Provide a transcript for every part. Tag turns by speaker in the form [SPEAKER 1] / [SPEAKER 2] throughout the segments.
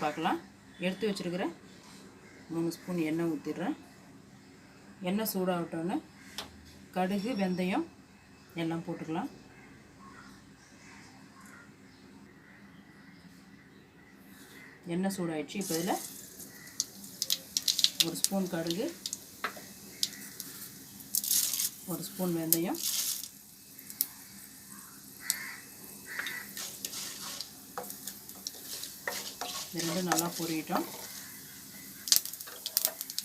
[SPEAKER 1] பார்க்கலாம். எடுத்து வச்சுருக்கிற 3 ஸ்பூன் எண்ணெய் ஊற்றிடுறேன். எண்ணெய் சூடாகட்டோன்னு கடுகு வெந்தயம் எல்லாம் போட்டுக்கலாம். எண்ணெய் சூடாயிடுச்சு. இப்போ இதில் 1 ஸ்பூன் கடுகு, 1 ஸ்பூன் வெந்தயம், இது ரெண்டும் நல்லா பொரியட்டும்.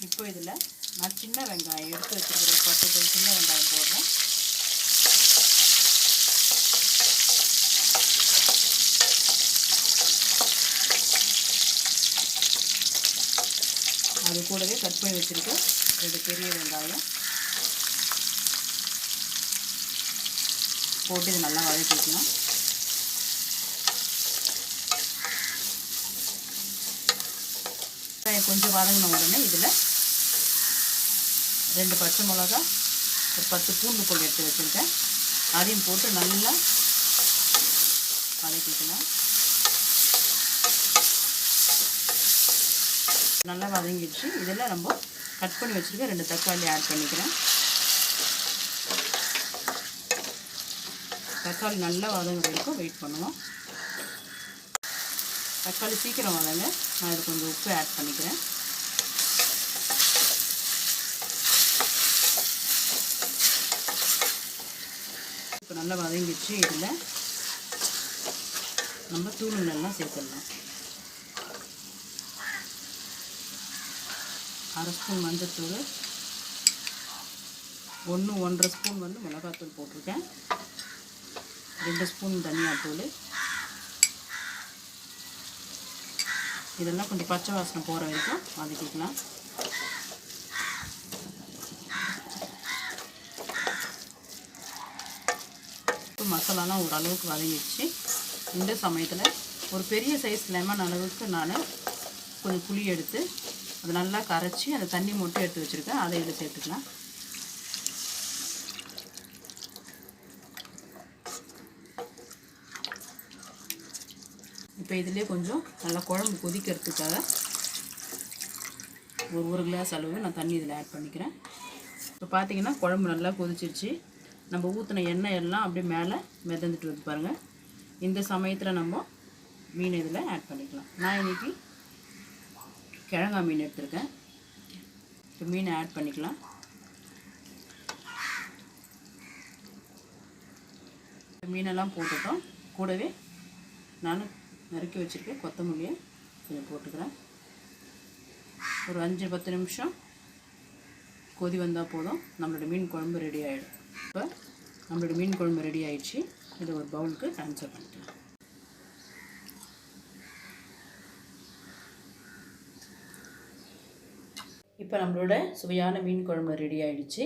[SPEAKER 1] இப்போ இதில் நான் சின்ன வெங்காயம் எடுத்து வச்சுருக்கிற 10 சின்ன வெங்காயம் போடுறேன். அது கூடவே கட் பண்ணி வச்சுருக்க 2 பெரிய வெங்காயம் போட்டு இது நல்லா வதக்கிக்கலாம். கொஞ்சம் வதங்கின உடனே இதில் 2 பச்சை மிளகா, ஒரு 10 பூண்டு பொடி எடுத்து வச்சுருக்கேன், அதையும் போட்டு நல்லா வதக்கிக்கலாம். நல்லா வதங்கிடுச்சு. இதில் நம்ம கட் பண்ணி வச்சுருக்க 2 தக்காளி ஆட் பண்ணிக்கிறேன். தக்காளி நல்லா வதங்குற வரைக்கும் வெயிட் பண்ணுவோம். தக்காளி சீக்கிரம் வதங்க நான் இதில் கொஞ்சம் உப்பு ஆட் பண்ணிக்கிறேன். இப்போ நல்லா வதங்கிடுச்சு. இதில் நம்ம தூளுங்களெல்லாம் சேர்த்துடலாம். 1/2 ஸ்பூன் மஞ்சத்தூள், 1-1.5 ஸ்பூன் மிளகாத்தூள் போட்டிருக்கேன், 2 ஸ்பூன் தனியாத்தூள். இதெல்லாம் கொஞ்சம் பச்சை வாசனை போகிற வரைக்கும் வதக்கிக்கலாம். இப்போ மசாலாலாம் ஓரளவுக்கு வதங்கிடுச்சு. இந்த சமயத்தில் ஒரு பெரிய சைஸ் லெமன் அளவுக்கு நான் கொஞ்சம் புளி எடுத்து அதை நல்லா கரைச்சி அந்த தண்ணி மட்டும் எடுத்து வச்சுருக்கேன், அதை இதில் சேர்த்துக்கலாம். இப்போ இதிலே கொஞ்சம் நல்லா குழம்பு கொதிக்கிறதுக்காக ஒரு கிளாஸ் அளவு நான் தண்ணி இதில் ஆட் பண்ணிக்கிறேன். இப்போ பார்த்திங்கன்னா குழம்பு நல்லா கொதிச்சிருச்சு. நம்ம ஊற்றின எண்ணெய் எல்லாம் அப்படியே மேலே மிதந்துட்டு வந்து பாருங்கள். இந்த சமயத்தில் நம்ம மீன் இதில் ஆட் பண்ணிக்கலாம். நான் இன்றைக்கி கிழங்கா மீன் எடுத்திருக்கேன். இப்போ மீனை ஆட் பண்ணிக்கலாம். மீனெல்லாம் போட்டுட்டோம். கூடவே நான் நறுக்கி வச்சுருக்கேன் கொத்தமல்லியை கொஞ்சம் போட்டுக்கிறேன். ஒரு 5-10 நிமிஷம் கொதி வந்தால் போதும், நம்மளோட மீன் குழம்பு ரெடி ஆகிடும். இப்போ நம்மளோட மீன் குழம்பு ரெடி ஆகிடுச்சு. இதை ஒரு பவுலுக்கு ட்ரான்ஸ்ஃபர் பண்ணிக்கலாம். இப்போ நம்மளோட சுவையான மீன் குழம்பு ரெடி ஆகிடுச்சு.